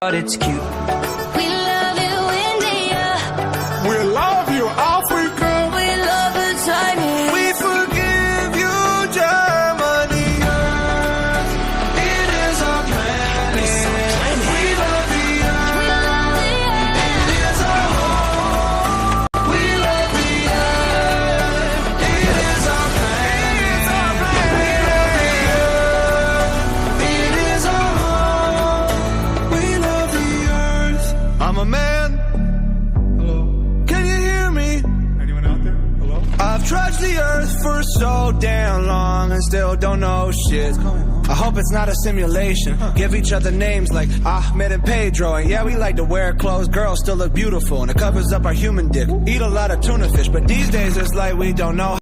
but it's cute. We love you, India. We love you, Africa. We love the Chinese. We forgive you, Germany. It is our planet. We love the earth. We love the It is our home. We love the earth. It is our planet. We love the earth. It is our home. We love the earth. I'm a man. Hello? Can you hear me? Anyone out there? Hello? I've trudged the earth for so damn long and still don't know shit. I hope it's not a simulation. Give each other names like Ahmed and Pedro. And yeah, we like to wear clothes. Girls still look beautiful and it covers up our human dick. Eat a lot of tuna fish, but these days it's like we don't know